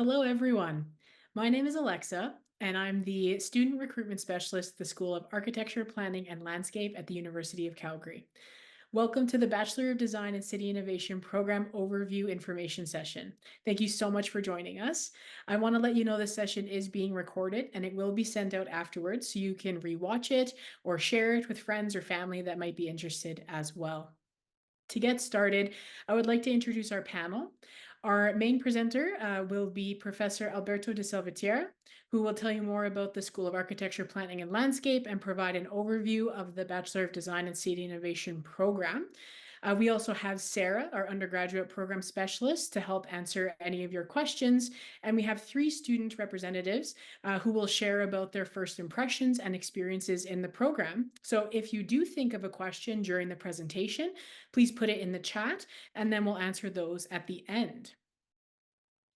Hello, everyone. My name is Alexa, and I'm the Student Recruitment Specialist at the School of Architecture, Planning, and Landscape at the University of Calgary. Welcome to the Bachelor of Design and City Innovation Program Overview Information Session. Thank you so much for joining us. I want to let you know this session is being recorded and it will be sent out afterwards so you can rewatch it or share it with friends or family that might be interested as well. To get started, I would like to introduce our panel. Our main presenter will be Professor Alberto de Salvatierra, who will tell you more about the School of Architecture, Planning, and Landscape and provide an overview of the Bachelor of Design and City Innovation program. We also have Sarah, our undergraduate program specialist, to help answer any of your questions. And we have three student representatives who will share about their first impressions and experiences in the program. So if you do think of a question during the presentation, please put it in the chat and then we'll answer those at the end.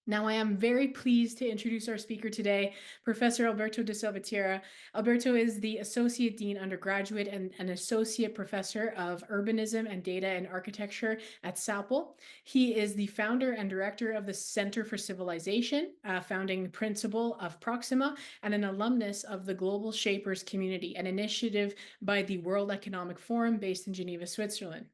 Now, I am very pleased to introduce our speaker today, Professor Alberto de Salvatierra. Alberto is the Associate Dean Undergraduate and an Associate Professor of Urbanism and Data and Architecture at SAPL. He is the founder and director of the Center for Civilization, founding principal of Proxima, and an alumnus of the Global Shapers Community, an initiative by the World Economic Forum based in Geneva, Switzerland.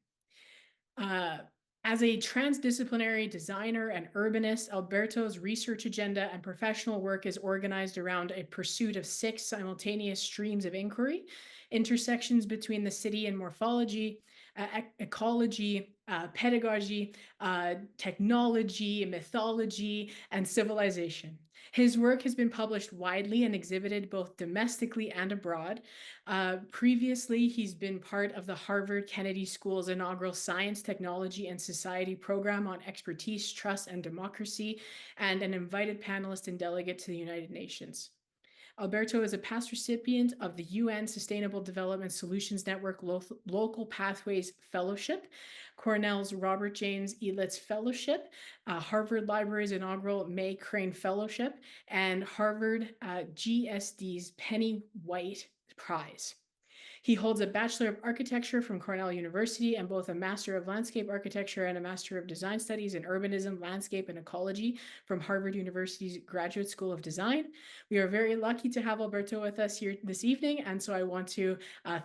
As a transdisciplinary designer and urbanist, Alberto's research agenda and professional work is organized around a pursuit of 6 simultaneous streams of inquiry: intersections between the city and morphology, ecology, pedagogy, technology, mythology, and civilization. His work has been published widely and exhibited both domestically and abroad. Previously, he's been part of the Harvard Kennedy School's inaugural Science, Technology, and Society program on expertise, trust, and democracy, and an invited panelist and delegate to the United Nations. Alberto is a past recipient of the UN Sustainable Development Solutions Network Local Pathways Fellowship, Cornell's Robert James Elitz Fellowship, Harvard Library's inaugural May Crane Fellowship, and Harvard GSD's Penny White Prize. He holds a Bachelor of Architecture from Cornell University and both a Master of Landscape Architecture and a Master of Design Studies in Urbanism, Landscape, and Ecology from Harvard University's Graduate School of Design. We are very lucky to have Alberto with us here this evening, and so I want to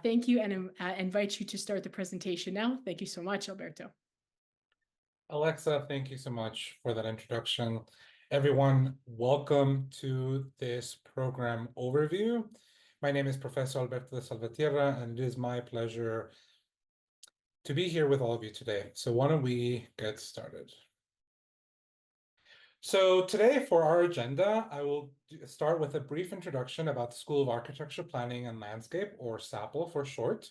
thank you and invite you to start the presentation now. Thank you so much, Alberto. Alexa, thank you so much for that introduction. Everyone, welcome to this program overview. My name is Professor Alberto de Salvatierra, and it is my pleasure to be here with all of you today. So why don't we get started? So today for our agenda, I will start with a brief introduction about the School of Architecture, Planning, and Landscape, or SAPL for short.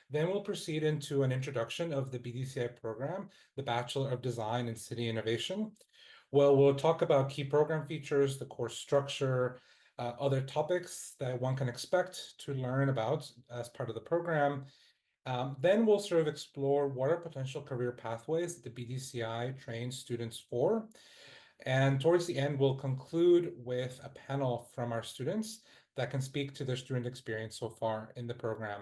Then we'll proceed into an introduction of the BDCI program, the Bachelor of Design and City Innovation. Well, we'll talk about key program features, the course structure, other topics that one can expect to learn about as part of the program. Then we'll sort of explore what are potential career pathways that the BDCI trains students for. And towards the end, we'll conclude with a panel from our students that can speak to their student experience so far in the program.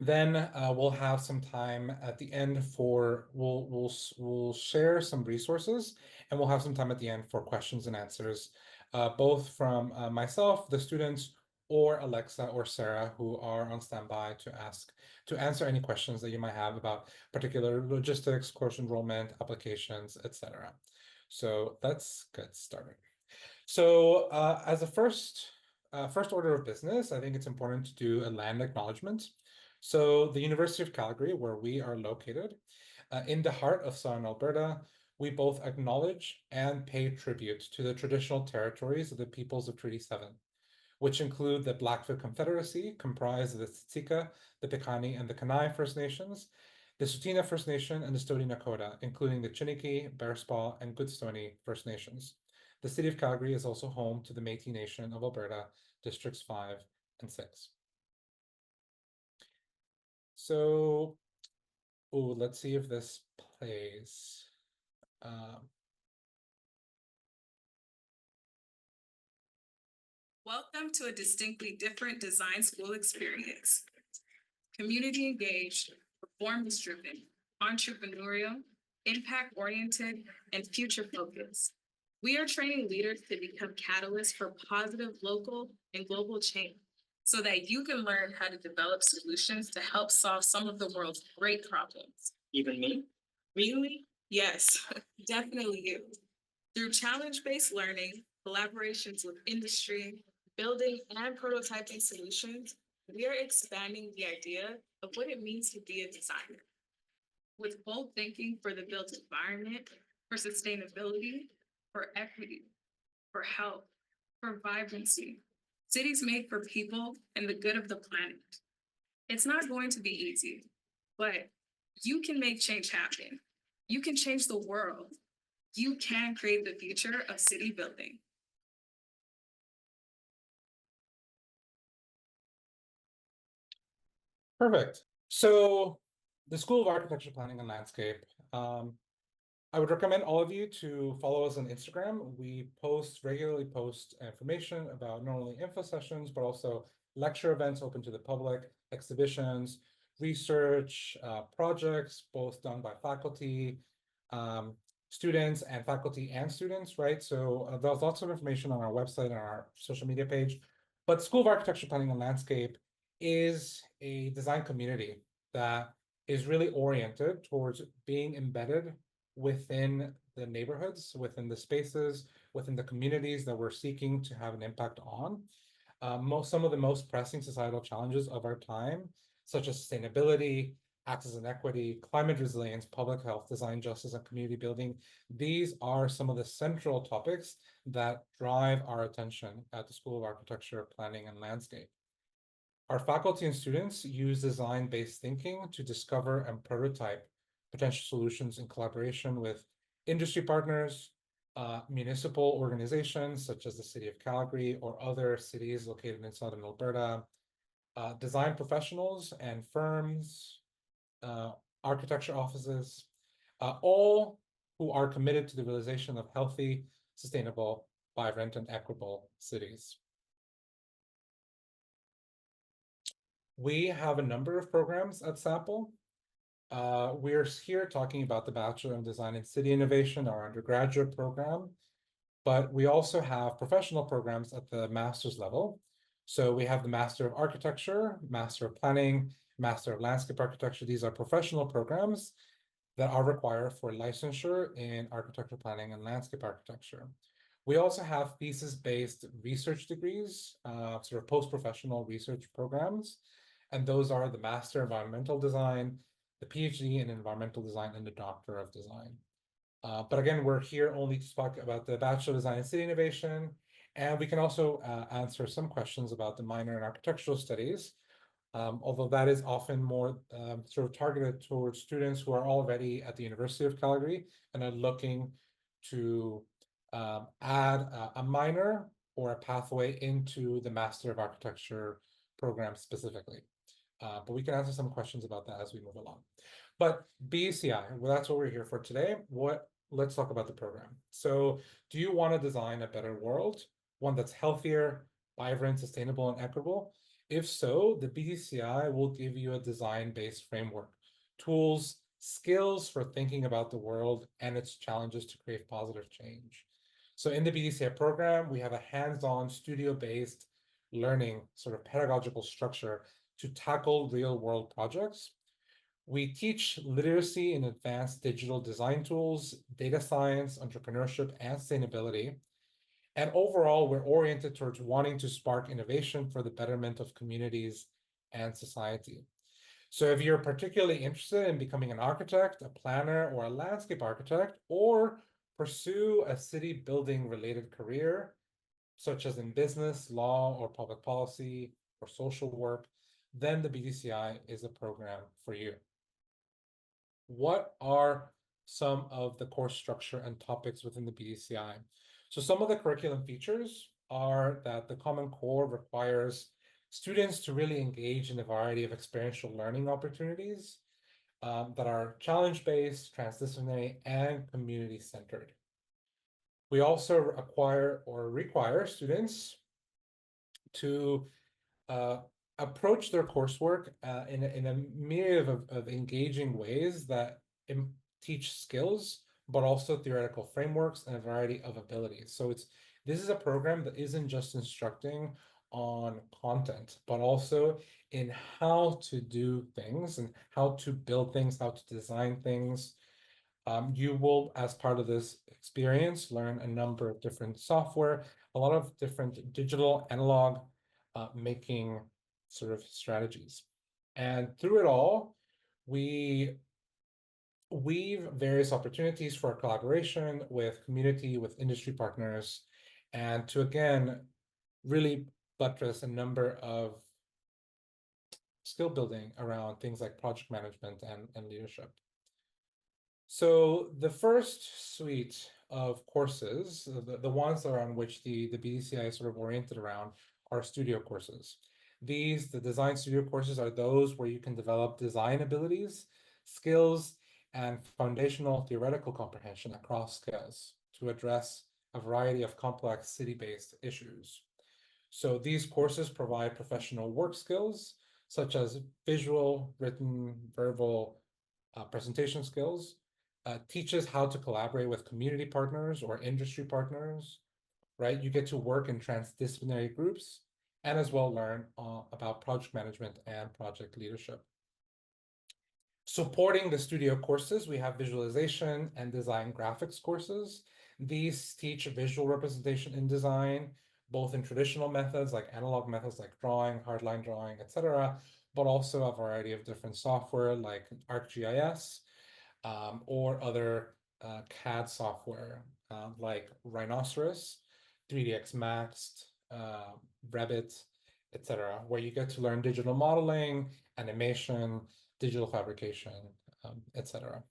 Then we'll have some time at the end for, we'll share some resources, and we'll have some time at the end for questions and answers, both from myself, the students, or Alexa or Sarah, who are on standby to answer any questions that you might have about particular logistics, course enrollment, applications, etc. So let's get started. So as a first order of business, I think it's important to do a land acknowledgement. So the University of Calgary, where we are located, in the heart of Southern Alberta, we both acknowledge and pay tribute to the traditional territories of the peoples of Treaty 7, which include the Blackfoot Confederacy, comprised of the Siksika, the Piikani, and the Kainai First Nations, the Tsuut'ina First Nation, and the Stoney Nakoda, including the Chiniki, Bearspaw, and Goodstoney First Nations. The city of Calgary is also home to the Métis Nation of Alberta, Districts 5 and 6. So, let's see if this plays. Welcome to a distinctly different design school experience. Community engaged, performance-driven, entrepreneurial, impact-oriented, and future-focused. We are training leaders to become catalysts for positive local and global change so that you can learn how to develop solutions to help solve some of the world's great problems. Even me? Really? Yes, definitely you. Through challenge-based learning, collaborations with industry, building and prototyping solutions, we are expanding the idea of what it means to be a designer. With bold thinking for the built environment, for sustainability, for equity, for health, for vibrancy, cities made for people and the good of the planet. It's not going to be easy, but you can make change happen. You can change the world. You can create the future of city building. Perfect. So the School of Architecture, Planning and Landscape, I would recommend all of you to follow us on Instagram. We regularly post information about not only info sessions, but also lecture events open to the public, exhibitions, research, projects, both done by faculty, students and faculty and students, right? So there's lots of information on our website and our social media page. But School of Architecture, Planning and Landscape is a design community that is really oriented towards being embedded within the neighborhoods, within the spaces, within the communities that we're seeking to have an impact on. Some of the most pressing societal challenges of our time, such as sustainability, access and equity, climate resilience, public health, design justice, and community building. These are some of the central topics that drive our attention at the School of Architecture, Planning, and Landscape. Our faculty and students use design-based thinking to discover and prototype potential solutions in collaboration with industry partners, municipal organizations such as the City of Calgary or other cities located in Southern Alberta, design professionals and firms, architecture offices, all who are committed to the realization of healthy, sustainable, vibrant, and equitable cities. We have a number of programs at Sample. We're here talking about the Bachelor of Design in City Innovation, our undergraduate program, but we also have professional programs at the master's level. So we have the Master of Architecture, Master of Planning, Master of Landscape Architecture. These are professional programs that are required for licensure in architecture planning and landscape architecture. We also have thesis-based research degrees, sort of post-professional research programs, and those are the Master of Environmental Design, the PhD in Environmental Design, and the Doctor of Design. But again, we're here only to talk about the Bachelor of Design and City Innovation, and we can also answer some questions about the minor in Architectural Studies, although that is often more sort of targeted towards students who are already at the University of Calgary and are looking to add a minor or a pathway into the Master of Architecture program specifically. But we can answer some questions about that as we move along. But BCI, well, that's what we're here for today. Let's talk about the program. So do you want to design a better world, one that's healthier, vibrant, sustainable, and equitable? If so, the BCI will give you a design-based framework, tools, skills for thinking about the world and its challenges to create positive change. So in the BDCI program, we have a hands-on studio-based learning sort of pedagogical structure to tackle real-world projects. We teach literacy in advanced digital design tools, data science, entrepreneurship, and sustainability. And overall, we're oriented towards wanting to spark innovation for the betterment of communities and society. So if you're particularly interested in becoming an architect, a planner, or a landscape architect, or pursue a city building related career, such as in business, law, or public policy, or social work, then the BDCI is a program for you. What are some of the course structure and topics within the BDCI? So some of the curriculum features are that the Common Core requires students to really engage in a variety of experiential learning opportunities that are challenge-based, transdisciplinary, and community-centered. We also require students to approach their coursework in a myriad of engaging ways that teach skills but also theoretical frameworks and a variety of abilities. So this is a program that isn't just instructing on content, but also in how to do things and how to build things, how to design things. You will, as part of this experience, learn a number of different software, a lot of different digital, analog making sort of strategies. And through it all, we weave various opportunities for collaboration with community, with industry partners, and to, again, really buttress a number of skill building around things like project management and leadership. So the first suite of courses, the ones that are on which the BDCI is sort of oriented around, are studio courses. The design studio courses are those where you can develop design abilities, skills, and foundational theoretical comprehension across skills to address a variety of complex city-based issues. So these courses provide professional work skills, such as visual, written, verbal, presentation skills, teaches how to collaborate with community partners or industry partners, right? You get to work in transdisciplinary groups and as well learn about project management and project leadership. Supporting the studio courses, we have visualization and design graphics courses. These teach visual representation in design, both in traditional methods like analog methods like drawing, hardline drawing, etc., but also a variety of different software like ArcGIS, or other CAD software like Rhinoceros, 3ds Max, Revit, etc., where you get to learn digital modeling, animation, digital fabrication, etc.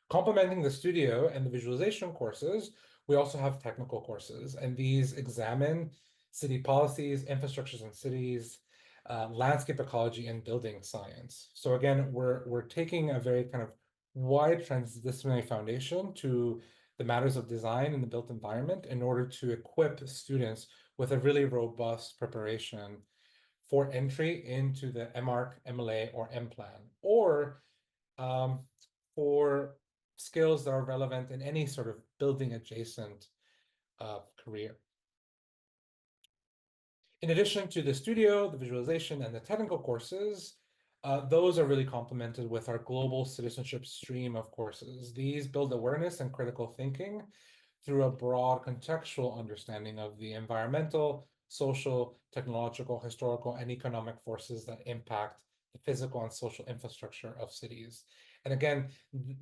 Complementing the studio and the visualization courses, we also have technical courses, and these examine city policies, infrastructures in cities, landscape ecology, and building science. So again, we're taking a very kind of wide transdisciplinary foundation to the matters of design in the built environment in order to equip students with a really robust preparation for entry into the MArch, MLA, or MPlan, or for skills that are relevant in any sort of building adjacent career. In addition to the studio, the visualization, and the technical courses, those are really complemented with our global citizenship stream of courses. These build awareness and critical thinking through a broad contextual understanding of the environmental, social, technological, historical, and economic forces that impact the physical and social infrastructure of cities. And again,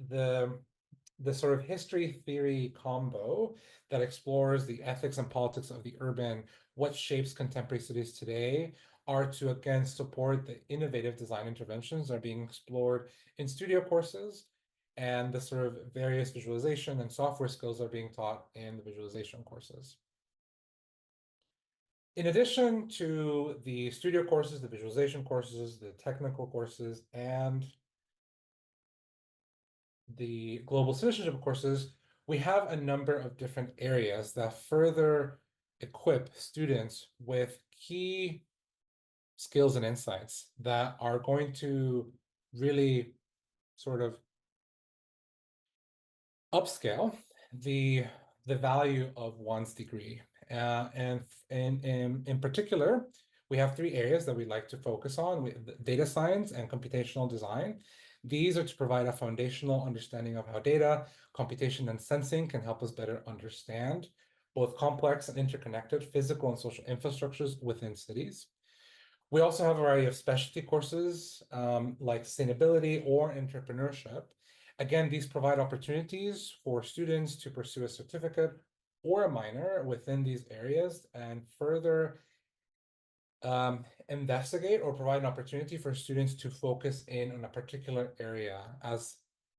the sort of history theory combo that explores the ethics and politics of the urban, what shapes contemporary cities today, are to again support the innovative design interventions that are being explored in studio courses, and the sort of various visualization and software skills are being taught in the visualization courses. In addition to the studio courses, the visualization courses, the technical courses, and the global citizenship courses, we have a number of different areas that further equip students with key skills and insights that are going to really sort of upscale the value of one's degree. And in particular, we have three areas that we like to focus on: data science and computational design. These are to provide a foundational understanding of how data, computation, and sensing can help us better understand both complex and interconnected physical and social infrastructures within cities. We also have a variety of specialty courses like sustainability or entrepreneurship. Again, these provide opportunities for students to pursue a certificate or a minor within these areas and further investigate or provide an opportunity for students to focus in on a particular area as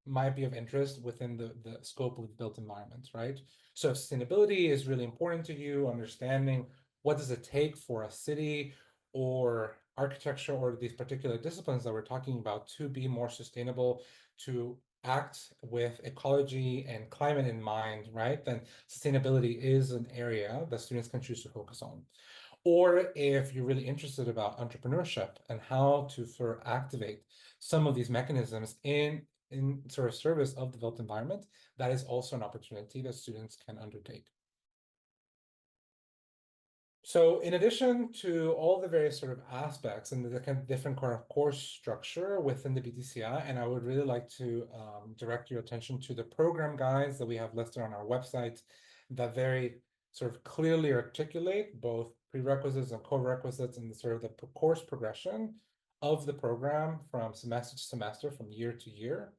might be of interest within the scope of the built environment, right? So sustainability is really important to you, understanding what does it take for a city or architecture or these particular disciplines that we're talking about to be more sustainable, to act with ecology and climate in mind, right? Then sustainability is an area that students can choose to focus on. Or if you're really interested about entrepreneurship and how to sort of activate some of these mechanisms in in sort of service of the built environment, that is also an opportunity that students can undertake. So in addition to all the various sort of aspects and the kind of different kind of course structure within the BTCI, and I would really like to direct your attention to the program guides that we have listed on our website that very sort of clearly articulate both prerequisites and co-requisites and the sort of the course progression of the program from semester to semester, from year to year.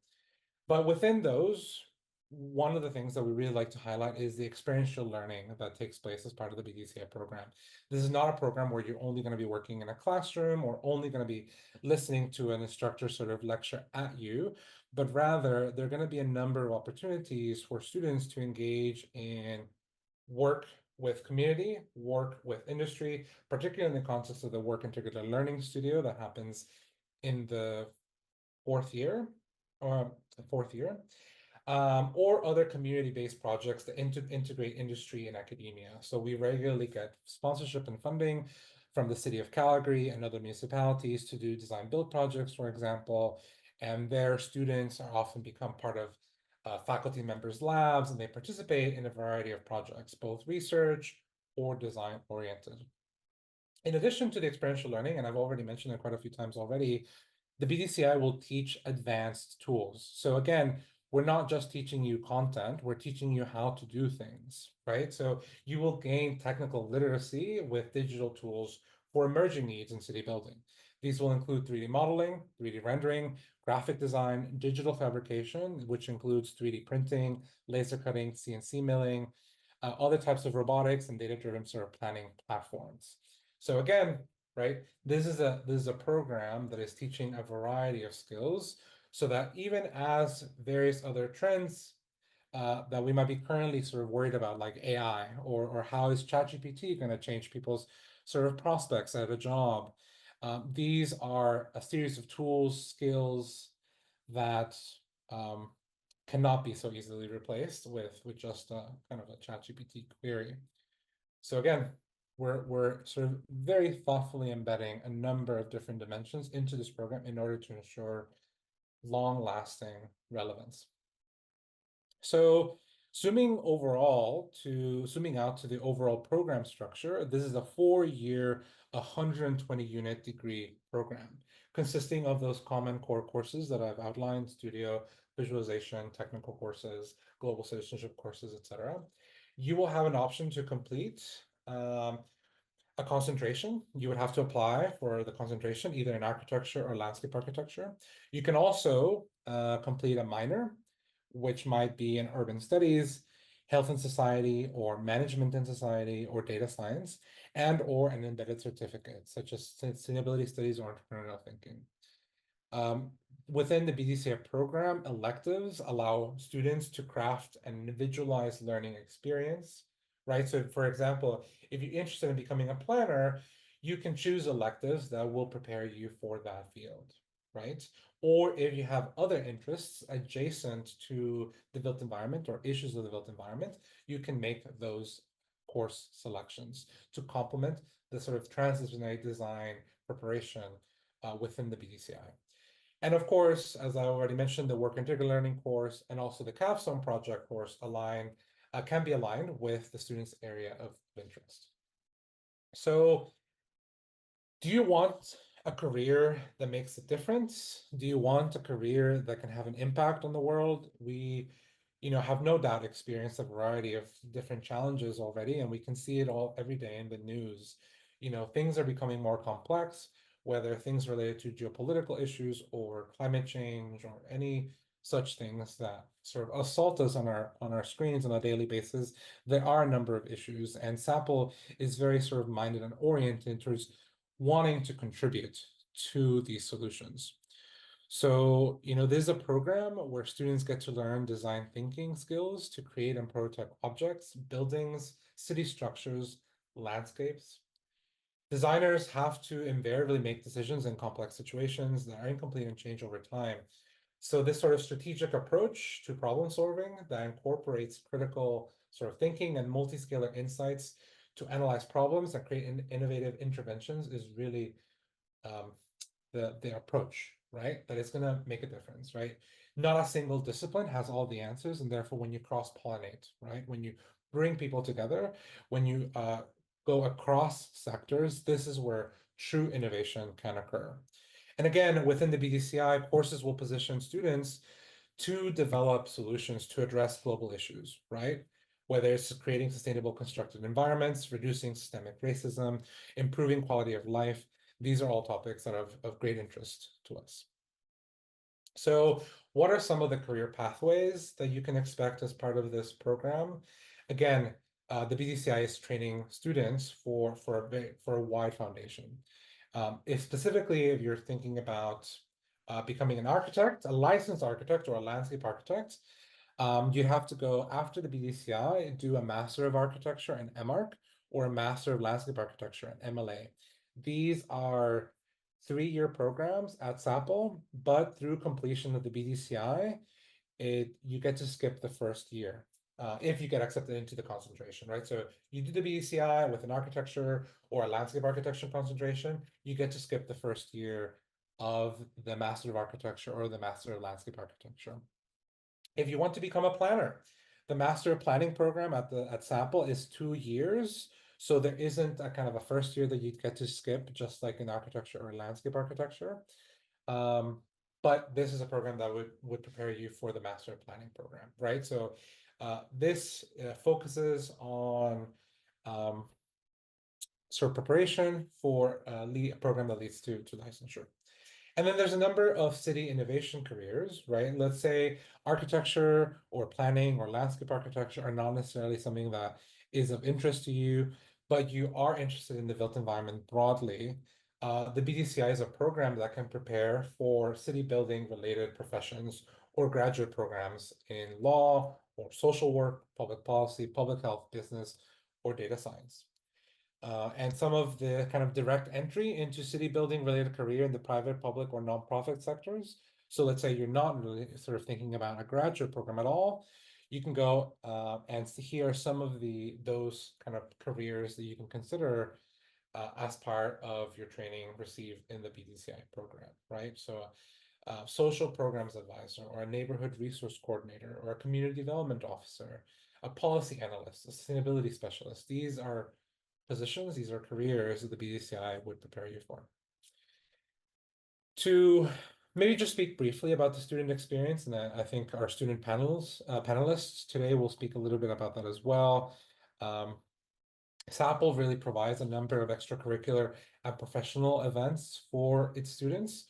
But within those, one of the things that we really like to highlight is the experiential learning that takes place as part of the BDCI program. This is not a program where you're only going to be working in a classroom or only going to be listening to an instructor sort of lecture at you, but rather there are going to be a number of opportunities for students to engage in work with community, work with industry, particularly in the context of the Work Integrated Learning Studio that happens in the fourth year, or other community-based projects that integrate industry and academia. So we regularly get sponsorship and funding from the city of Calgary and other municipalities to do design build projects, for example, and their students are often become part of faculty members' labs, and they participate in a variety of projects, both research or design oriented. In addition to the experiential learning, and I've already mentioned it quite a few times already, the BDCI will teach advanced tools. So again, we're not just teaching you content, we're teaching you how to do things, right? So you will gain technical literacy with digital tools for emerging needs in city building. These will include 3D modeling, 3D rendering, graphic design, digital fabrication, which includes 3D printing, laser cutting, CNC milling, other types of robotics and data-driven sort of planning platforms. So again, right, this is a program that is teaching a variety of skills so that even as various other trends that we might be currently sort of worried about, like AI or how is ChatGPT going to change people's sort of prospects at a job, these are a series of tools, skills that cannot be so easily replaced with just a kind of a ChatGPT query. So again, we're sort of very thoughtfully embedding a number of different dimensions into this program in order to ensure long-lasting relevance. So zooming out to the overall program structure, this is a 4-year, 120 unit degree program consisting of those common core courses that I've outlined: studio, visualization, technical courses, global citizenship courses, etc. You will have an option to complete a concentration. You would have to apply for the concentration either in architecture or landscape architecture. You can also complete a minor, which might be in urban studies, health and society, or management and society, or data science, and or an embedded certificate, such as sustainability studies or entrepreneurial thinking. Within the BDCA program, electives allow students to craft an individualized learning experience, right? So for example, if you're interested in becoming a planner, you can choose electives that will prepare you for that field, right? Or if you have other interests adjacent to the built environment or issues of the built environment, you can make those course selections to complement the sort of transdisciplinary design preparation within the BDCI. And of course, as I already mentioned, the Work Integrated Learning course and also the capstone project course can be aligned with the student's area of interest. So do you want a career that makes a difference? Do you want a career that can have an impact on the world? We, have no doubt experienced a variety of different challenges already, and we can see it all every day in the news. Things are becoming more complex, whether things related to geopolitical issues or climate change or any such things that sort of assault us on our screens on a daily basis. There are a number of issues, and SAPL is very sort of minded and oriented towards wanting to contribute to these solutions. So, this is a program where students get to learn design thinking skills to create and prototype objects, buildings, city structures, landscapes. Designers have to invariably make decisions in complex situations that are incomplete and change over time. So this sort of strategic approach to problem solving that incorporates critical sort of thinking and multi-scalar insights to analyze problems and create innovative interventions is really the approach, right? That is going to make a difference, right? Not a single discipline has all the answers, and therefore when you cross-pollinate, right? When you bring people together, when you go across sectors, this is where true innovation can occur. And again, within the BDCI, courses will position students to develop solutions to address global issues, right? Whether it's creating sustainable constructed environments, reducing systemic racism, improving quality of life, these are all topics that are of great interest to us. So what are some of the career pathways that you can expect as part of this program? Again, the BDCI is training students for a wide foundation. If specifically, if you're thinking about becoming an architect, a licensed architect or a landscape architect, you have to go after the BDCI, do a Master of Architecture, an MArch, or a Master of Landscape Architecture, an MLA. These are 3-year programs at SAPL, but through completion of the BDCI, you get to skip the first year if you get accepted into the concentration, right? So you do the BDCI with an architecture or a landscape architecture concentration, you get to skip the first year of the Master of Architecture or the Master of Landscape Architecture. If you want to become a planner, the Master of Planning program at SAPL is 2 years. So there isn't a kind of a first year that you'd get to skip, just like in architecture or landscape architecture. But this is a program that would prepare you for the Master of Planning program, right? So this focuses on sort of preparation for a program that leads to licensure. And then there's a number of city innovation careers, right? Let's say architecture or planning or landscape architecture are not necessarily something that is of interest to you, but you are interested in the built environment broadly. The BDCI is a program that can prepare for city building related professions or graduate programs in law or social work, public policy, public health, business, or data science. And some of the kind of direct entry into city building related career in the private, public, or nonprofit sectors. So let's say you're not really sort of thinking about a graduate program at all. You can go and here are some of those kind of careers that you can consider as part of your training received in the BDCI program, right? So social programs advisor, or a neighborhood resource coordinator, or a community development officer, a policy analyst, a sustainability specialist. These are positions, these are careers that the BDCI would prepare you for. To maybe just speak briefly about the student experience, and I think our student panelists today will speak a little bit about that as well. SAPL really provides a number of extracurricular and professional events for its students.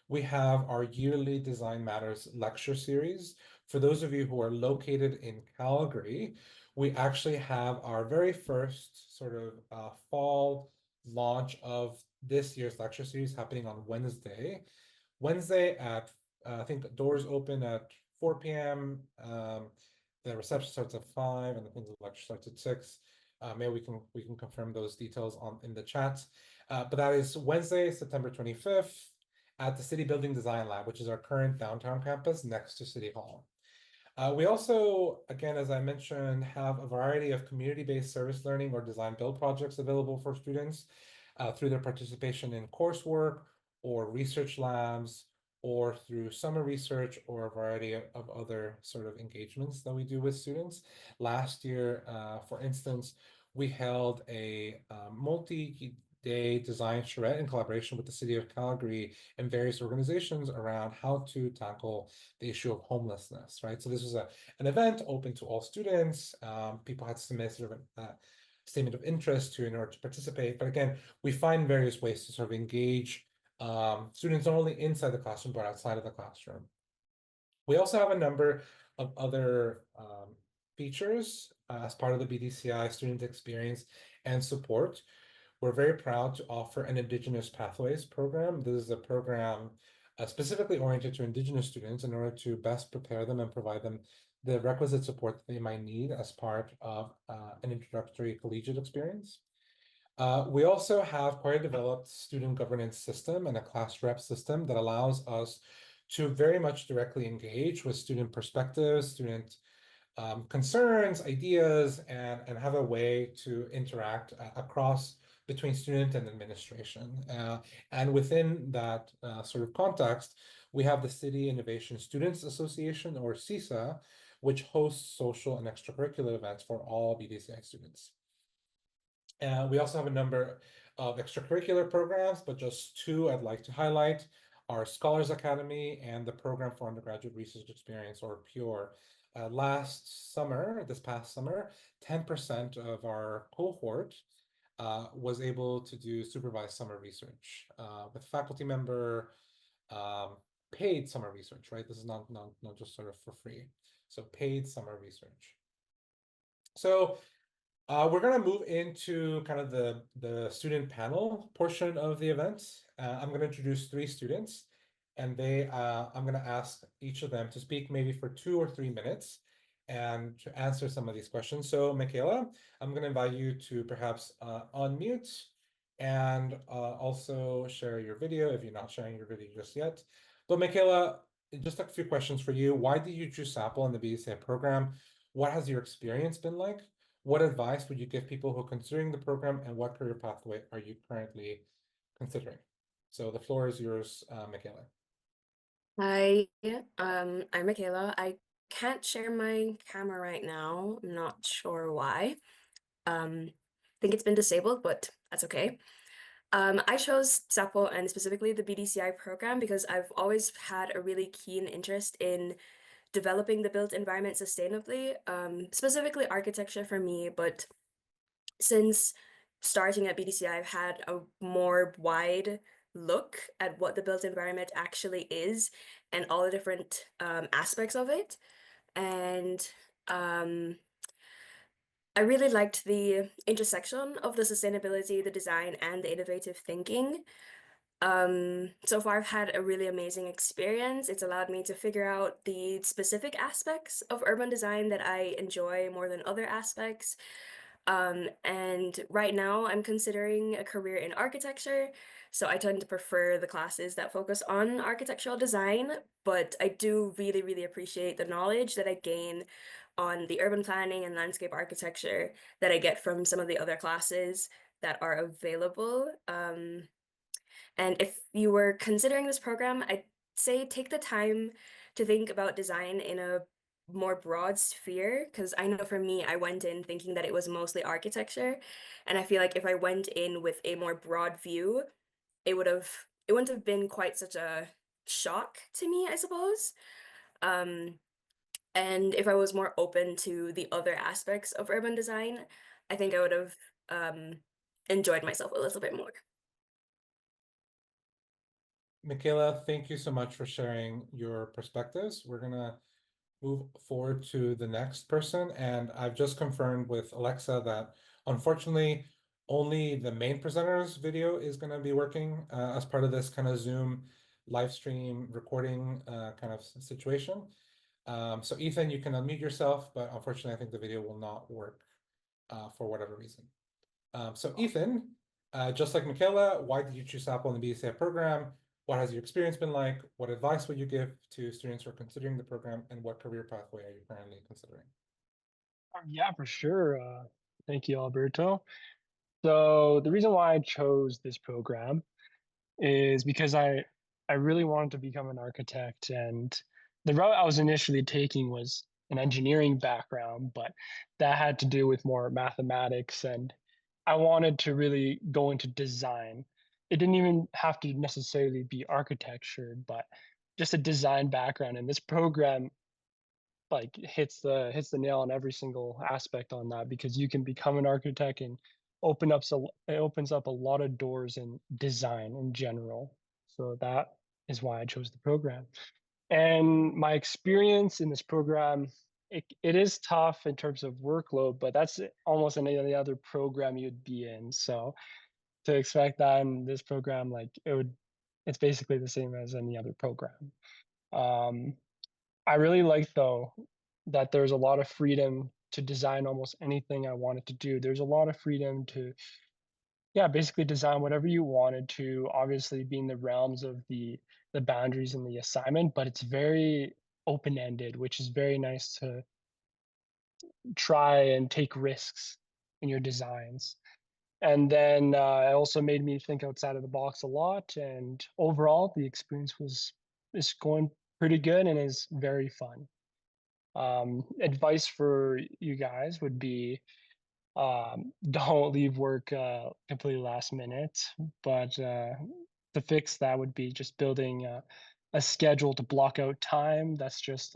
We have our yearly Design Matters lecture series. For those of you who are located in Calgary, we actually have our very first sort of fall launch of this year's lecture series happening on Wednesday. Wednesday at, I think doors open at 4 p.m. The reception starts at 5, and I think the lecture starts at 6. Maybe we can confirm those details in the chat. But that is Wednesday, September 25th at the City Building Design Lab, which is our current downtown campus next to City Hall. We also, again, as I mentioned, have a variety of community-based service learning or design build projects available for students through their participation in coursework or research labs, or through summer research, or a variety of other sort of engagements that we do with students. Last year, for instance, we held a multi-day design charrette in collaboration with the City of Calgary and various organizations around how to tackle the issue of homelessness, right? So this was an event open to all students. People had to submit sort of a statement of interest in order to participate. But again, we find various ways to sort of engage students not only inside the classroom, but outside of the classroom. We also have a number of other features as part of the BDCI student experience and support. We're very proud to offer an Indigenous Pathways program. This is a program specifically oriented to Indigenous students in order to best prepare them and provide them the requisite support that they might need as part of an introductory collegiate experience. We also have quite a developed student governance system and a class rep system that allows us to very much directly engage with student perspectives, student concerns, ideas, and have a way to interact across between student and administration. And within that sort of context, we have the City Innovation Students Association, or CISA, which hosts social and extracurricular events for all BDCI students. And we also have a number of extracurricular programs, but just two I'd like to highlight: our Scholars Academy and the Program for Undergraduate Research Experience, or PURE. This past summer, 10% of our cohort was able to do supervised summer research with faculty member, paid summer research, right? This is not just sort of for free. So paid summer research. So we're going to move into kind of the student panel portion of the event. I'm going to introduce three students, and I'm going to ask each of them to speak maybe for 2 or 3 minutes and to answer some of these questions. So Michaela, I'm going to invite you to perhaps unmute and also share your video if you're not sharing your video just yet. But Michaela, just a few questions for you. Why did you choose SAPL in the BCI program? What has your experience been like? What advice would you give people who are considering the program, and what career pathway are you currently considering? So the floor is yours, Michaela. Hi, I'm Michaela. I can't share my camera right now. I'm not sure why. I think it's been disabled, but that's okay. I chose SAPO and specifically the BDCI program because I've always had a really keen interest in developing the built environment sustainably, specifically architecture for me, but since starting at BDCI, I've had a more wide look at what the built environment actually is and all the different aspects of it. And I really liked the intersection of the sustainability, the design, and the innovative thinking. So far, I've had a really amazing experience. It's allowed me to figure out the specific aspects of urban design that I enjoy more than other aspects. And right now I'm considering a career in architecture, so I tend to prefer the classes that focus on architectural design, but I do really, really appreciate the knowledge that I gain on the urban planning and landscape architecture that I get from some of the other classes that are available. And if you were considering this program, I'd say take the time to think about design in a more broad sphere, because I know for me, I went in thinking that it was mostly architecture, and I feel like if I went in with a more broad view, it wouldn't have been quite such a shock to me, I suppose. Um, and if I was more open to the other aspects of urban design, I think I would have um, enjoyed myself a little bit more. Michaela, thank you so much for sharing your perspectives. We're going to move forward to the next person, and I've just confirmed with Alexa that unfortunately only the main presenter's video is going to be working as part of this kind of Zoom live stream recording kind of situation. So Ethan, you can unmute yourself, but unfortunately I think the video will not work for whatever reason. So Ethan, just like Michaela, why did you choose Apple in the BCI program? What has your experience been like? What advice would you give to students who are considering the program, and what career pathway are you currently considering? Yeah, for sure. Thank you, Alberto. So the reason why I chose this program is because I really wanted to become an architect, and the route I was initially taking was an engineering background, but that had to do with more mathematics, and I wanted to really go into design. It didn't even have to necessarily be architecture, but just a design background. And this program like hits the nail on every single aspect on that, because you can become an architect and it opens up a lot of doors in design in general. So that is why I chose the program. And my experience in this program, it is tough in terms of workload, but that's almost any other program you'd be in. So to expect that in this program, it's basically the same as any other program. um, I really like, though, that there's a lot of freedom to design almost anything I wanted to do. There's a lot of freedom to, yeah, basically design whatever you wanted to, obviously being the realms of the boundaries and the assignment, but it's very open-ended, which is very nice to try and take risks in your designs. And then it also made me think outside of the box a lot. And overall, the experience was is going pretty good and is very fun. Advice for you guys would be don't leave work completely last minute, but to fix that would be just building a schedule to block out time. That's just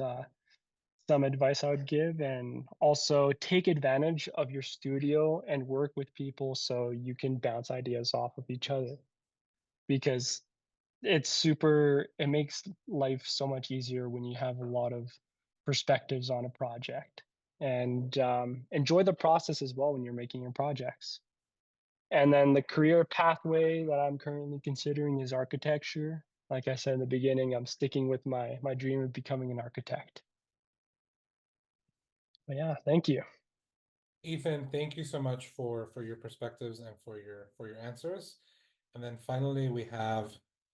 some advice I would give. And also take advantage of your studio and work with people so you can bounce ideas off of each other, because it makes life so much easier when you have a lot of perspectives on a project. And enjoy the process as well when you're making your projects. And then the career pathway that I'm currently considering is architecture. Like I said in the beginning, I'm sticking with my dream of becoming an architect. But yeah, thank you. Ethan, thank you so much for your perspectives and for your answers. And then finally we have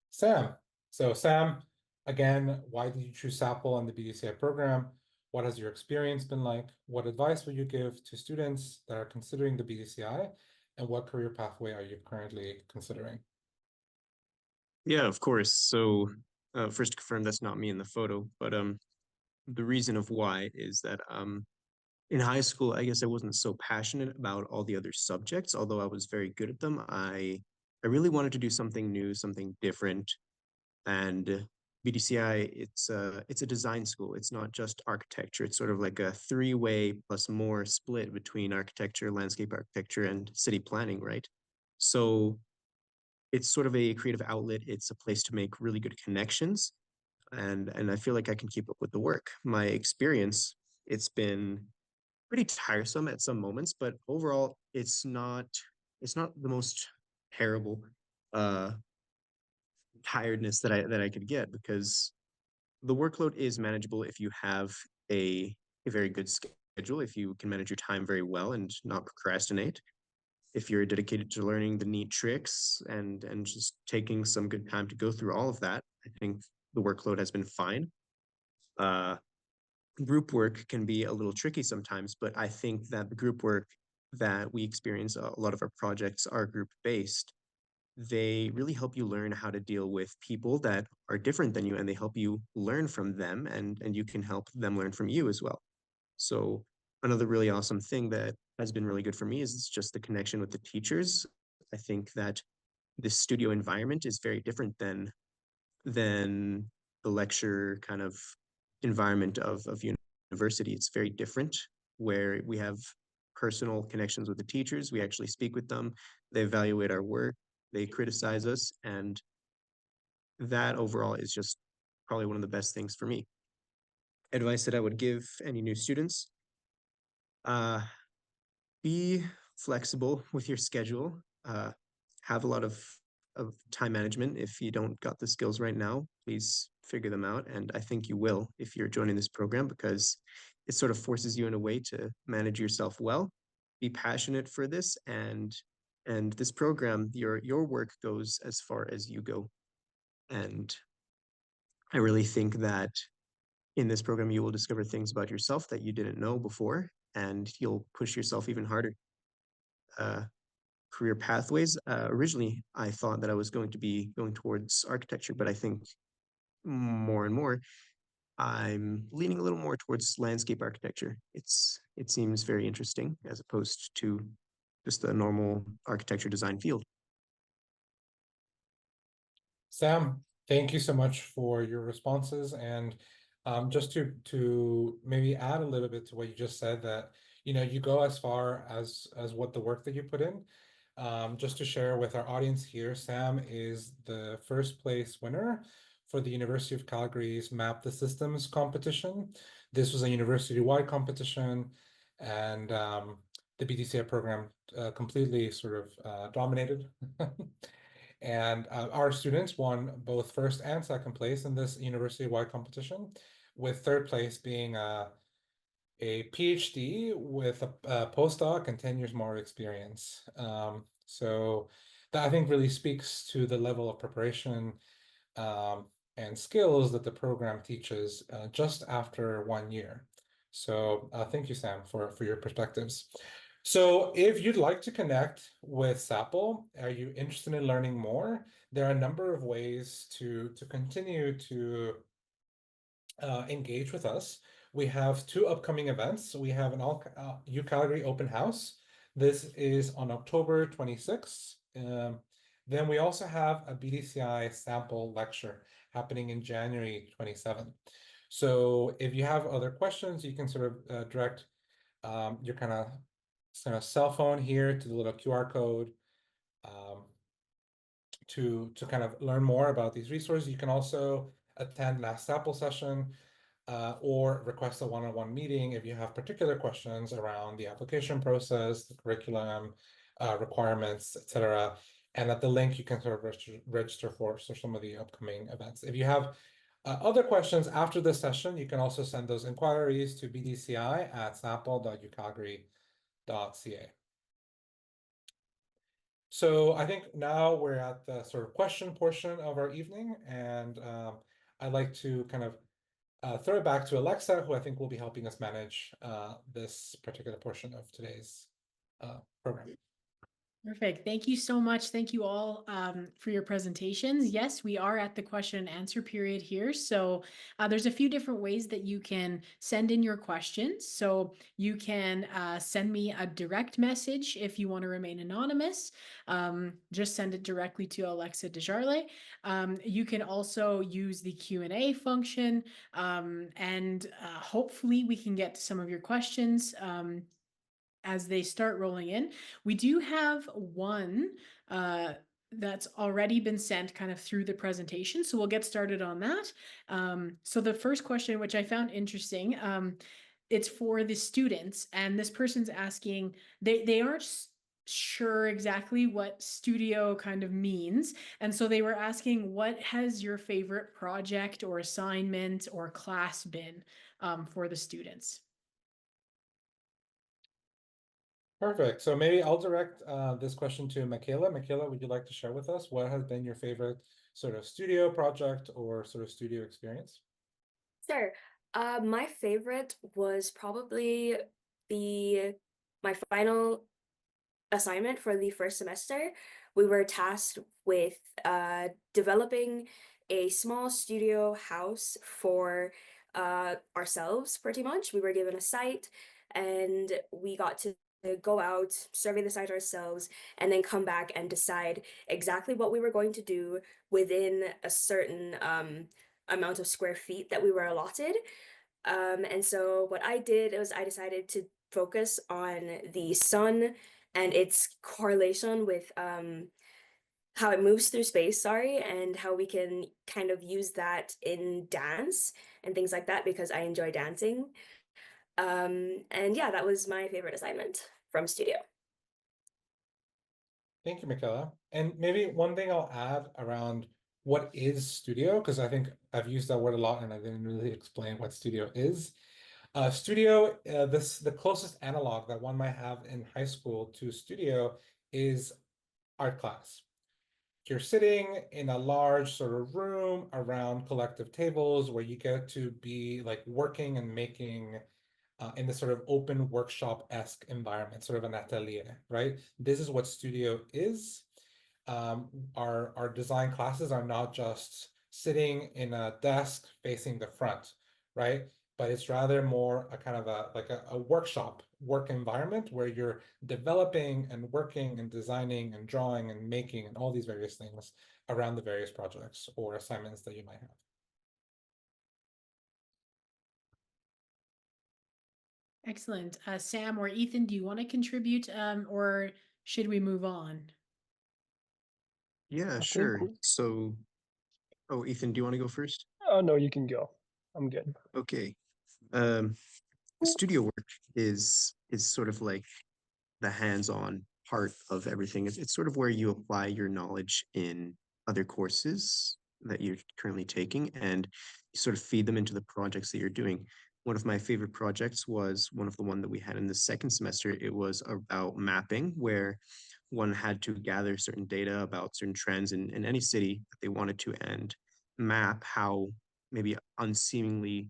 Sam. So Sam, again, why did you choose SAPL and the BDCI program? What has your experience been like? What advice would you give to students that are considering the BDCI? And what career pathway are you currently considering? Yeah, of course. So first to confirm that's not me in the photo, but the reason of why is that in high school, I guess I wasn't so passionate about all the other subjects, although I was very good at them. I really wanted to do something new, something different. And BDCI, it's a design school. It's not just architecture. It's sort of like a three-way plus more split between architecture, landscape architecture, and city planning, right? So it's sort of a creative outlet. It's a place to make really good connections, and I feel like I can keep up with the work. My experience, it's been pretty tiresome at some moments, but overall, it's not the most terrible uh tiredness that I could get, because the workload is manageable if you have a very good schedule, if you can manage your time very well and not procrastinate, if you're dedicated to learning the neat tricks and just taking some good time to go through all of that. I think the workload has been fine. Uh, Group work can be a little tricky sometimes, but I think that the group work that we experience, a lot of our projects are group based. They really help you learn how to deal with people that are different than you, and they help you learn from them, and you can help them learn from you as well. So another really awesome thing that has been really good for me is just the connection with the teachers. I think that this studio environment is very different than the lecture kind of environment of university. It's very different, where we have personal connections with the teachers. We actually speak with them. They evaluate our work. They criticize us, and that overall is just probably one of the best things for me. Advice that I would give any new students: uh, be flexible with your schedule. Have a lot of time management. If you don't got the skills right now, please figure them out. And I think you will if you're joining this program, because it sort of forces you in a way to manage yourself well, be passionate for this, and this program, your work goes as far as you go. And I really think that in this program, you will discover things about yourself that you didn't know before, and you'll push yourself even harder. Uh, Career pathways. Originally, I thought that I was going to be going towards architecture, but I think more and more I'm leaning a little more towards landscape architecture. It seems very interesting as opposed to just a normal architecture design field. Sam, thank you so much for your responses. And just to maybe add a little bit to what you just said, that you go as far as what the work that you put in. Just to share with our audience here, Sam is the first place winner for the University of Calgary's Map the Systems competition. This was a university-wide competition, and the BDCI program completely sort of dominated. And our students won both first and second place in this university-wide competition, with third place being a PhD with a postdoc and 10 years more experience. So that I think really speaks to the level of preparation and skills that the program teaches just after 1 year. So thank you, Sam, for your perspectives. So if you'd like to connect with SAPL, are you interested in learning more? There are a number of ways to continue to engage with us. We have two upcoming events. We have an UCalgary open house. This is on October 26th. Then we also have a BDCI sample lecture happening in January 27th. So if you have other questions, you can sort of direct your kind of cell phone here to the little QR code to kind of learn more about these resources. You can also attend last sample session or request a one-on-one meeting if you have particular questions around the application process, the curriculum, requirements, etc. And at the link, you can sort of register for some of the upcoming events. If you have other questions after this session, you can also send those inquiries to bdci@sample.ucalgary.ca. So I think now we're at the sort of question portion of our evening, and I'd like to kind of throw it back to Alexa, who I think will be helping us manage this particular portion of today's program. Perfect. Thank you so much. Thank you all for your presentations. Yes, we are at the question and answer period here. So there's a few different ways that you can send in your questions. So you can send me a direct message if you want to remain anonymous. Just send it directly to Alexa Desjarlais. You can also use the Q&A function, and hopefully we can get to some of your questions as they start rolling in. We do have one that's already been sent kind of through the presentation, so we'll get started on that. So the first question, which I found interesting, it's for the students, and this person's asking, they aren't sure exactly what studio kind of means, and so they were asking, what has your favorite project or assignment or class been for the students? Perfect. So maybe I'll direct this question to Michaela. Michaela, would you like to share with us what has been your favorite sort of studio project or sort of studio experience? Sure. My favorite was probably my final assignment for the first semester. We were tasked with developing a small studio house for ourselves, pretty much. We were given a site and we got to go out, survey the site ourselves, and then come back and decide exactly what we were going to do within a certain amount of square feet that we were allotted. And so what I did was I decided to focus on the sun and its correlation with how it moves through space, and how we can kind of use that in dance and things like that because I enjoy dancing. And yeah, that was my favorite assignment from studio. Thank you, Michaela. And maybe one thing I'll add around what is studio, because I think I've used that word a lot and I didn't really explain what studio is. Studio, the closest analog that one might have in high school to studio is art class. You're sitting in a large sort of room around collective tables where you get to be like working and making in this sort of open workshop-esque environment, sort of an atelier, right? This is what studio is. Our design classes are not just sitting in a desk facing the front, right? But it's rather more a kind of a workshop work environment where you're developing and working and designing and drawing and making and all these various things around the various projects or assignments that you might have. Excellent. Sam or Ethan, do you want to contribute, or should we move on? Yeah, I think sure. So, oh, Ethan, do you want to go first? Oh no, you can go. I'm good. Okay. Um, studio work is sort of like the hands-on part of everything. It's sort of where you apply your knowledge in other courses that you're currently taking and you sort of feed them into the projects that you're doing. One of my favorite projects was one of the one that we had in the second semester. It was about mapping, where one had to gather certain data about certain trends in any city that they wanted to and map how maybe unseemingly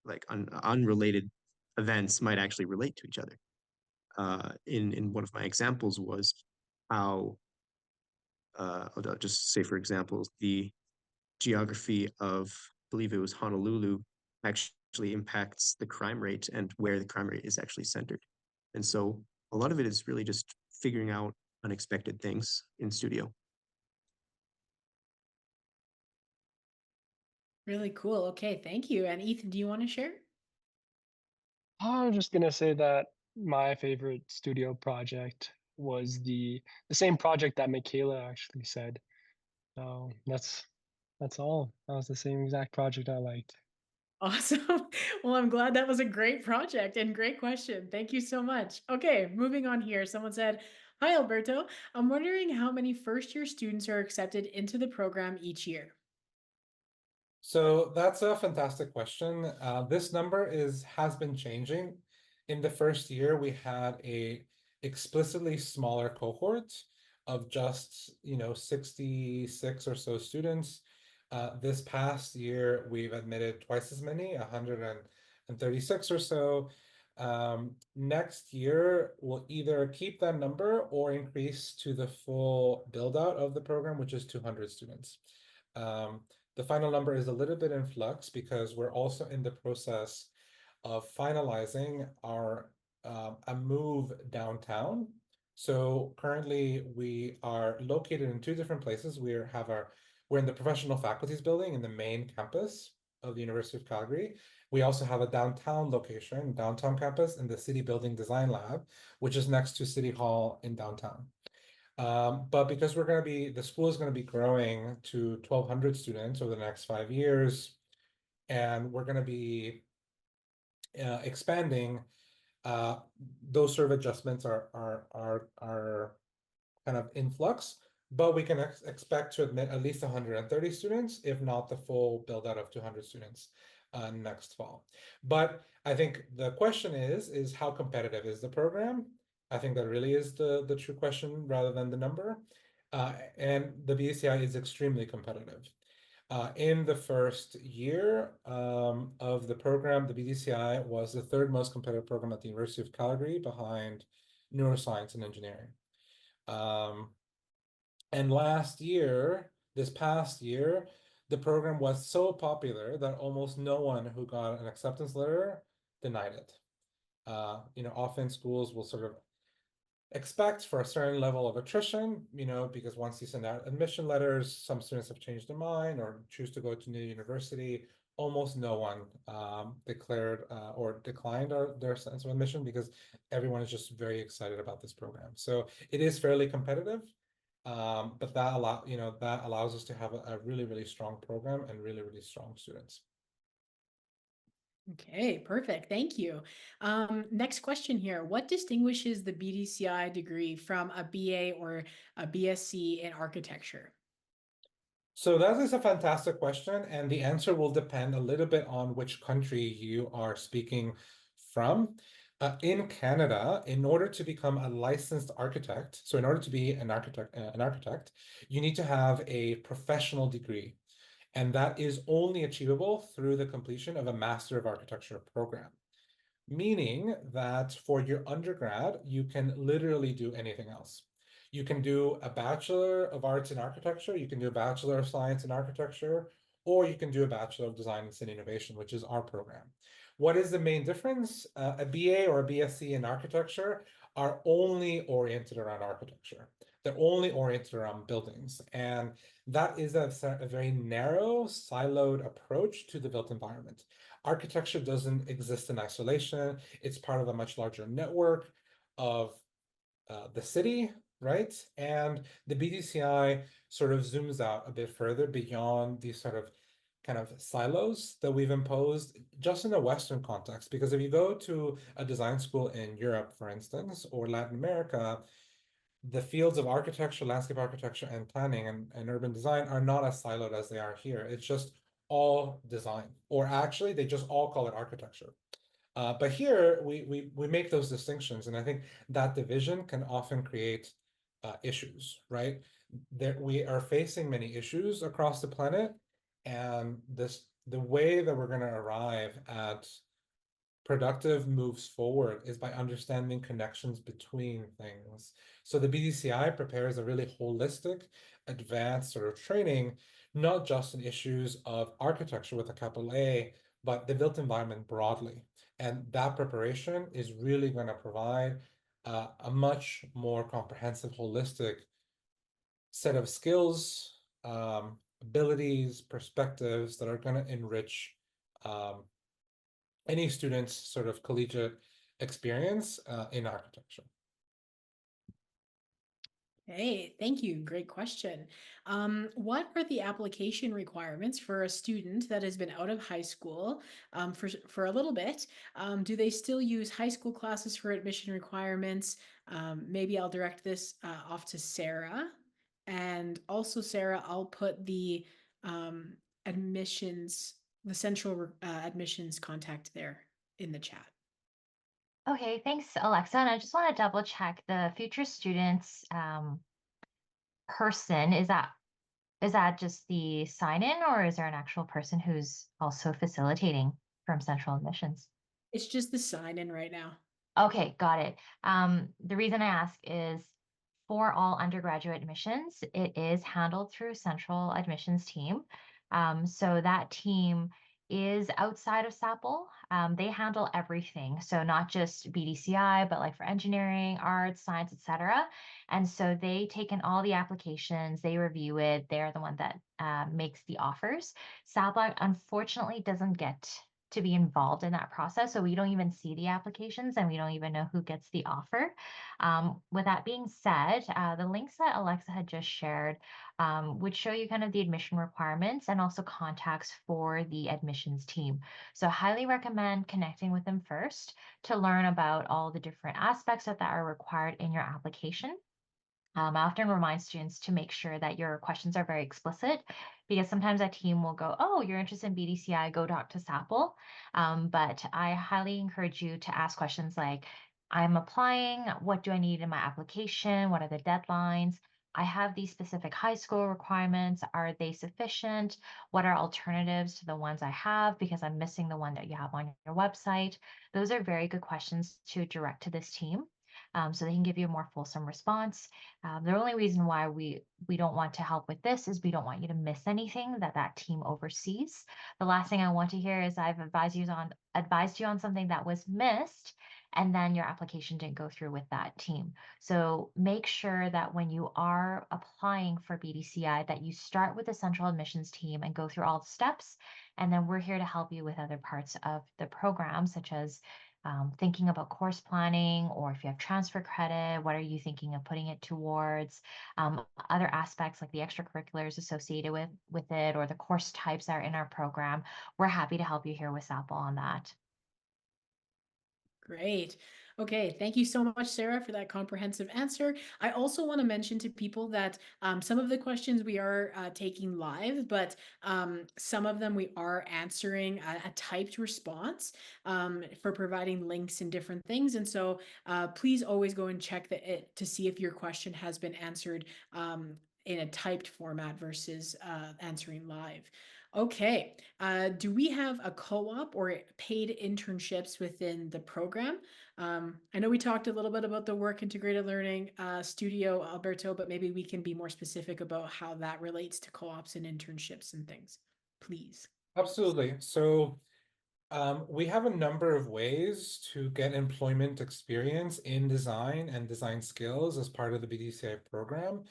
like unrelated events might actually relate to each other. in one of my examples was how I'll just say, for example, the geography of, I believe it was Honolulu, actually impacts the crime rate and where the crime rate is actually centered. And so a lot of it is really just figuring out unexpected things in studio. Really cool. Okay, thank you. And Ethan, do you want to share? I was just gonna say that my favorite studio project was the same project that Michaela actually said. So that's all. That was the same exact project I liked. Awesome. Well, I'm glad that was a great project and great question. Thank you so much. Okay, moving on here. Someone said, "Hi, Alberto. I'm wondering how many first year students are accepted into the program each year." So that's a fantastic question. This number has been changing. In the first year, we had a explicitly smaller cohort of just 66 or so students. This past year, we've admitted twice as many, 136 or so. Next year, we'll either keep that number or increase to the full build out of the program, which is 200 students. The final number is a little bit in flux because we're also in the process of finalizing our a move downtown. So currently we are located in two different places. We're in the professional faculties building in the main campus of the University of Calgary. We also have a downtown location, downtown campus in the City Building Design Lab, which is next to City Hall in downtown. But because the school is going to be growing to 1,200 students over the next 5 years, and we're going to be expanding, those sort of adjustments are kind of in flux, but we can expect to admit at least 130 students, if not the full build out of 200 students next fall. But I think the question is how competitive is the program? I think that really is the true question rather than the number. And the BCI is extremely competitive. In the first year of the program, the BDCI was the third most competitive program at the University of Calgary, behind neuroscience and engineering. And this past year, the program was so popular that almost no one who got an acceptance letter denied it. Often schools will sort of expect for a certain level of attrition, because once you send out admission letters, some students have changed their mind or choose to go to new university. Almost no one declared or declined their sense of admission because everyone is just very excited about this program. So it is fairly competitive, but that allows us to have a really, really strong program and really, really strong students. Okay, perfect. Thank you. Next question here. What distinguishes the BDCI degree from a BA or a BSc in architecture? So that is a fantastic question, and the answer will depend a little bit on which country you are speaking from. In Canada, in order to become a licensed architect, so in order to be an architect, you need to have a professional degree, and that is only achievable through the completion of a Master of Architecture program. Meaning that for your undergrad, you can literally do anything else. You can do a Bachelor of Arts in Architecture, you can do a Bachelor of Science in Architecture, or you can do a Bachelor of Design and City Innovation, which is our program. What is the main difference? A BA or a BSc in architecture are only oriented around architecture. They're only oriented around buildings. And that is a very narrow, siloed approach to the built environment. Architecture doesn't exist in isolation. It's part of a much larger network of the city, right? And the BDCI sort of zooms out a bit further beyond these sort of kind of silos that we've imposed just in a Western context. Because if you go to a design school in Europe, for instance, or Latin America, the fields of architecture, landscape architecture, and planning and urban design are not as siloed as they are here. It's just all design, or actually they just all call it architecture. But here we make those distinctions, and I think that division can often create issues, right? We are facing many issues across the planet, and the way that we're going to arrive at productive moves forward is by understanding connections between things. So the BDCI prepares a really holistic, advanced sort of training, not just in issues of architecture with a capital A, but the built environment broadly. And that preparation is really going to provide a much more comprehensive, holistic set of skills, abilities, perspectives that are going to enrich any student's sort of collegiate experience in architecture. Hey, thank you. Great question. What are the application requirements for a student that has been out of high school for a little bit? Do they still use high school classes for admission requirements? Maybe I'll direct this off to Sarah. And also, Sarah, I'll put the admissions, the central admissions contact there in the chat. Okay, thanks, Alexa. And I just want to double check the future students person. Is that just the sign in, or is there an actual person who's also facilitating from central admissions? It's just the sign in right now. Okay, got it. The reason I ask is for all undergraduate admissions, it is handled through central admissions team. So that team is outside of SAPL. They handle everything. So not just BDCI, but like for engineering, arts, science, etc. And so they take in all the applications, they review it. They're the one that makes the offers. SAPL unfortunately doesn't get to be involved in that process. So we don't even see the applications and we don't even know who gets the offer. With that being said, the links that Alexa had just shared would show you kind of the admission requirements and also contacts for the admissions team. So highly recommend connecting with them first to learn about all the different aspects that are required in your application. I often remind students to make sure that your questions are very explicit because sometimes a team will go, oh, you're interested in BDCI, go talk to SAPL. But I highly encourage you to ask questions like, I'm applying, what do I need in my application? What are the deadlines? I have these specific high school requirements. Are they sufficient? What are alternatives to the ones I have because I'm missing the one that you have on your website? Those are very good questions to direct to this team. So they can give you a more fulsome response. The only reason why we don't want to help with this is we don't want you to miss anything that team oversees. The last thing I want to hear is I've advised you on something that was missed, and then your application didn't go through with that team. So make sure that when you are applying for BDCI, that you start with the central admissions team and go through all the steps, and then we're here to help you with other parts of the program, such as thinking about course planning, or if you have transfer credit, what are you thinking of putting it towards? Other aspects like the extracurriculars associated with it, or the course types that are in our program. We're happy to help you here with SAPL on that. Great. Okay, thank you so much, Sarah, for that comprehensive answer. I also want to mention to people that some of the questions we are taking live, but some of them we are answering a typed response for providing links and different things. And so please always go and check it to see if your question has been answered in a typed format versus answering live. Okay, do we have a co-op or paid internships within the program? I know we talked a little bit about the work integrated learning studio, Alberto, but maybe we can be more specific about how that relates to co-ops and internships and things, please. Absolutely. So we have a number of ways to get employment experience in design and design skills as part of the BDCI program.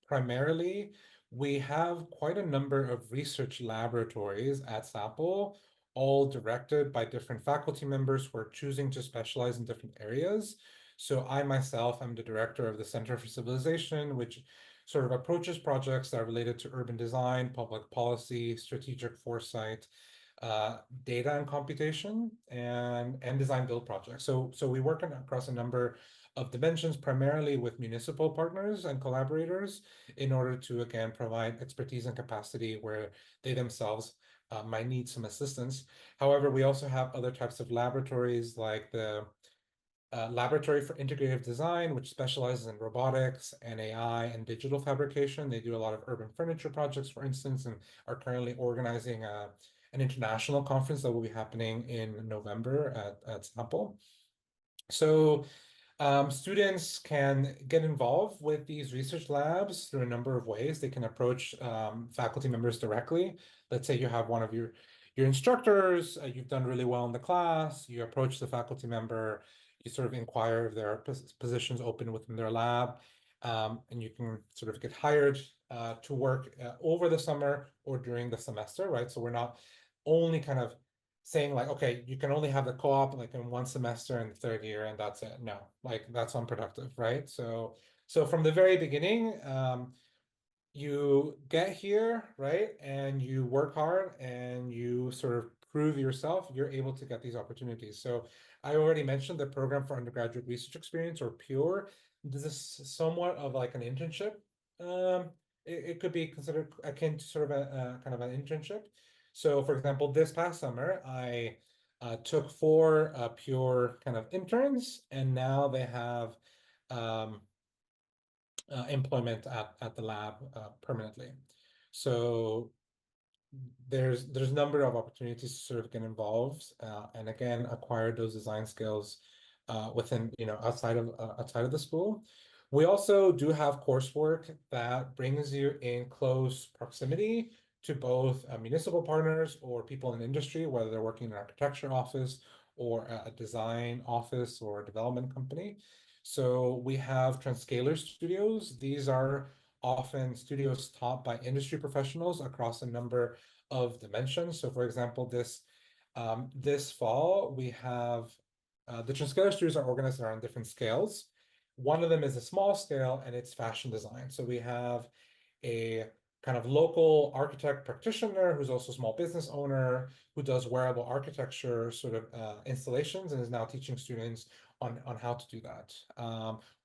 Primarily, we have quite a number of research laboratories at SAPL, all directed by different faculty members who are choosing to specialize in different areas. So I myself am the director of the Center for Civilization, which sort of approaches projects that are related to urban design, public policy, strategic foresight, data and computation, and design build projects. So we work across a number of dimensions, primarily with municipal partners and collaborators, in order to again provide expertise and capacity where they themselves might need some assistance. However, we also have other types of laboratories like the Laboratory for Integrative Design, which specializes in robotics and AI and digital fabrication. They do a lot of urban furniture projects, for instance, and are currently organizing an international conference that will be happening in November at Sample. So students can get involved with these research labs through a number of ways. They can approach faculty members directly. Let's say you have one of your instructors, you've done really well in the class, you approach the faculty member, you sort of inquire if there are positions open within their lab, and you can sort of get hired to work over the summer or during the semester, right? So we're not only kind of saying like, okay, you can only have the co-op like in one semester in the third year and that's it. No, like that's unproductive, right? So from the very beginning, you get here, right? And you work hard and you sort of prove yourself, you're able to get these opportunities. So I already mentioned the program for undergraduate research experience, or PURE. This is somewhat of like an internship. It could be considered akin to sort of a kind of an internship. So for example, this past summer, I took 4 PURE kind of interns, and now they have employment at the lab permanently. So there's a number of opportunities to sort of get involved and again acquire those design skills within, you know, outside of the school. We also do have coursework that brings you in close proximity to both municipal partners or people in industry, whether they're working in an architecture office or a design office or a development company. So we have Transcaler studios. These are often studios taught by industry professionals across a number of dimensions. So for example, this fall, we have the Transcaler studios are organized around different scales. One of them is a small scale and it's fashion design. So we have a kind of local architect practitioner who's also a small business owner who does wearable architecture sort of installations and is now teaching students on how to do that.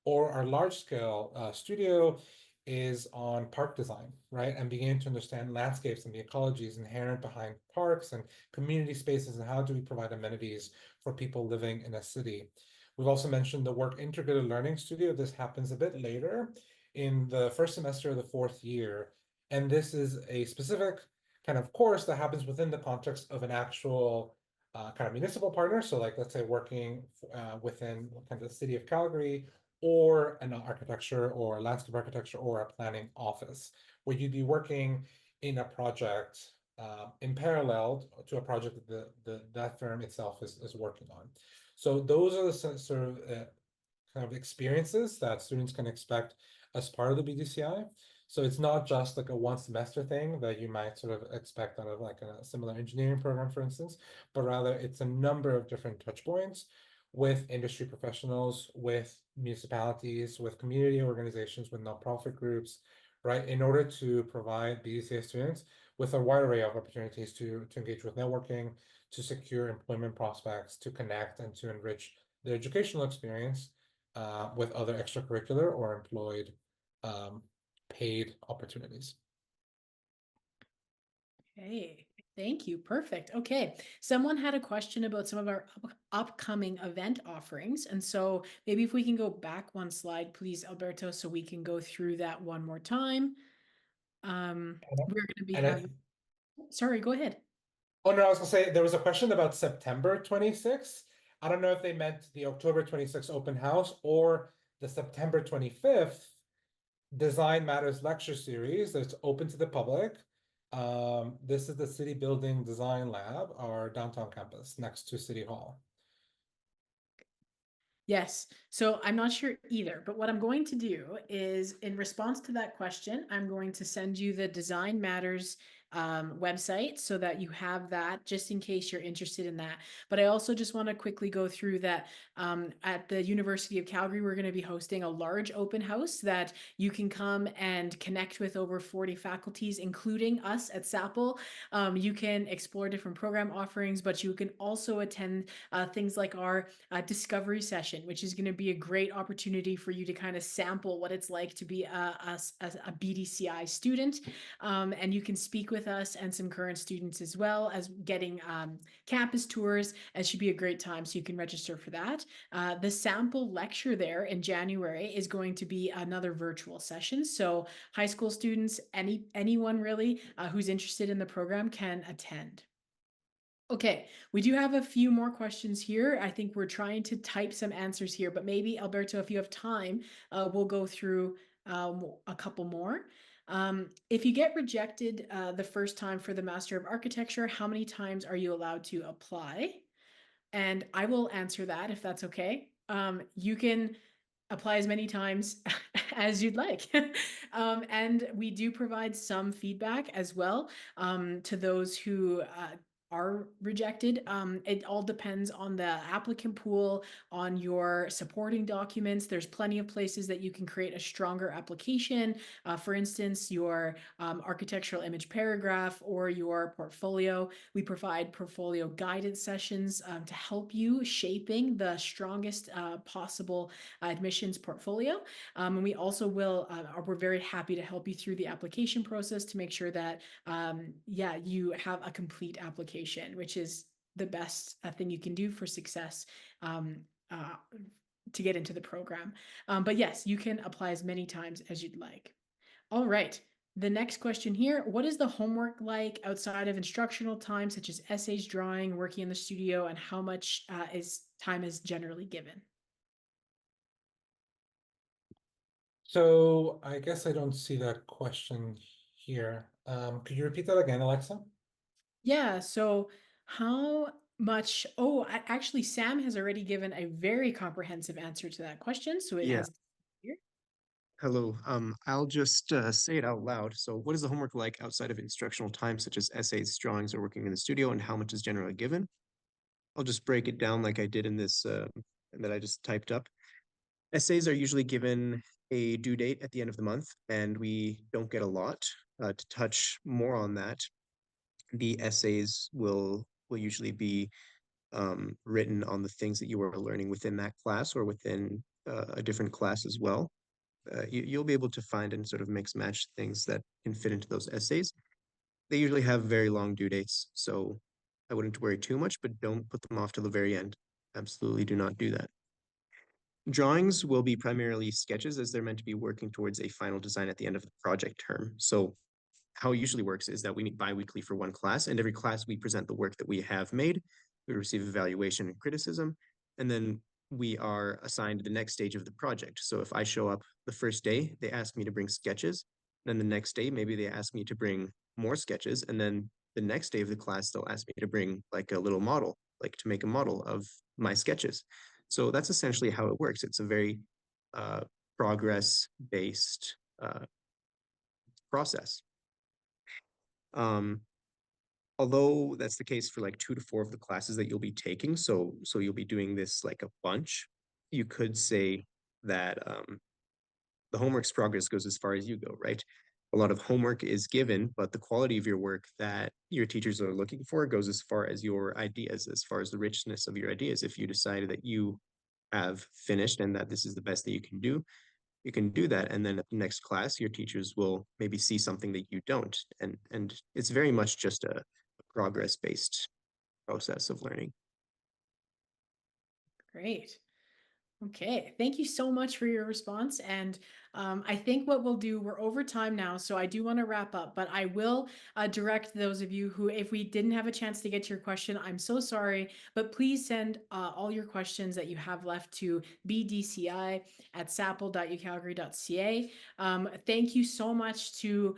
Or our large scale studio is on park design, right? And beginning to understand landscapes and the ecologies inherent behind parks and community spaces, and how do we provide amenities for people living in a city. We've also mentioned the Work Integrated Learning Studio. This happens a bit later in the first semester of the 4th year. And this is a specific kind of course that happens within the context of an actual kind of municipal partner. So like, let's say working within kind of the city of Calgary, or an architecture or landscape architecture or a planning office, where you'd be working in a project in parallel to a project that that firm itself is working on. So those are the sort of kind of experiences that students can expect as part of the BDCI. So it's not just like a one semester thing that you might sort of expect out of like a similar engineering program, for instance, but rather it's a number of different touch points with industry professionals, with municipalities, with community organizations, with nonprofit groups, right? In order to provide BDCA students with a wide array of opportunities to engage with networking, to secure employment prospects, to connect and to enrich their educational experience with other extracurricular or employed paid opportunities. Hey, thank you. Perfect. Okay. Someone had a question about some of our upcoming event offerings. And so maybe if we can go back one slide, please, Alberto, so we can go through that one more time. We're going to be And having, sorry, go ahead. oh no, I was gonna say there was a question about September 26th. I don't know if they meant the October 26th open house or the September 25th Design Matters lecture series that's open to the public. This is the City Building Design Lab, our downtown campus next to City Hall. Yes. So I'm not sure either, but what I'm going to do is, in response to that question, I'm going to send you the Design Matters website so that you have that just in case you're interested in that. But I also just want to quickly go through that at the University of Calgary, we're going to be hosting a large open house that you can come and connect with over 40 faculties, including us at SAPL. You can explore different program offerings, but you can also attend things like our discovery session, which is going to be a great opportunity for you to kind of sample what it's like to be a BDCI student. And you can speak with us and some current students, as well as getting campus tours. It should be a great time, so you can register for that. The sample lecture there in January is going to be another virtual session. So high school students, anyone really who's interested in the program can attend. Okay, we do have a few more questions here. I think we're trying to type some answers here, but maybe Alberto, if you have time, we'll go through a couple more. If you get rejected the first time for the Master of Architecture, how many times are you allowed to apply? And I will answer that if that's okay. You can apply as many times as you'd like. And we do provide some feedback as well to those who are rejected. It all depends on the applicant pool, on your supporting documents. There's plenty of places that you can create a stronger application. For instance, your architectural image paragraph or your portfolio. We provide portfolio guidance sessions to help you shaping the strongest possible admissions portfolio. And we also we're very happy to help you through the application process to make sure that, you have a complete application, which is the best thing you can do for success to get into the program. But yes, you can apply as many times as you'd like. All right. The next question here, what is the homework like outside of instructional time, such as essays, drawing, working in the studio, and how much time is generally given? So I guess I don't see that question here. Could you repeat that again, Alexa? Yeah, so how much, actually, Sam has already given a very comprehensive answer to that question, so it Yeah. has here. Hello. I'll just say it out loud. So, what is the homework like outside of instructional time, such as essays, drawings, or working in the studio, and how much is generally given? I'll just break it down like I did in this that I just typed up. Essays are usually given a due date at the end of the month, and we don't get a lot. To touch more on that, the essays will usually be written on the things that you are learning within that class or within a different class as well. You'll be able to find and sort of mix match things that can fit into those essays. They usually have very long due dates, so I wouldn't worry too much, but don't put them off till the very end. Absolutely do not do that. Drawings will be primarily sketches as they're meant to be working towards a final design at the end of the project term. So how it usually works is that we meet bi-weekly for one class, and every class we present the work that we have made. We receive evaluation and criticism, and then we are assigned the next stage of the project. So if I show up the first day, they ask me to bring sketches. Then the next day, maybe they ask me to bring more sketches. And then the next day of the class, they'll ask me to bring like a little model, like to make a model of my sketches. So that's essentially how it works. It's a very uh, progress-based process. Um, although that's the case for like 2 to 4 of the classes that you'll be taking, so you'll be doing this like a bunch, you could say that the homework's progress goes as far as you go, right? A lot of homework is given, but the quality of your work that your teachers are looking for goes as far as your ideas, as far as the richness of your ideas. If you decide that you have finished and that this is the best that you can do that, and then at the next class your teachers will maybe see something that you don't, and it's very much just a progress based process of learning. Great. Okay, thank you so much for your response. And I think what we'll do, we're over time now, so I do want to wrap up, but I will direct those of you who, if we didn't have a chance to get to your question, I'm so sorry, but please send all your questions that you have left to bdci@sapl.ucalgary.ca. Thank you so much to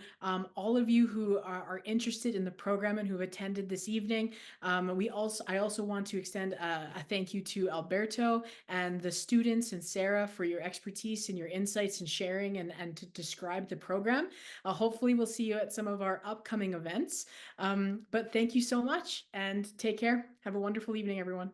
all of you who are interested in the program and who've attended this evening. I also want to extend a thank you to Alberto and the students and Sarah for your expertise and your insights and sharing and to describe the program. Hopefully we'll see you at some of our upcoming events. But thank you so much and take care. Have a wonderful evening, everyone.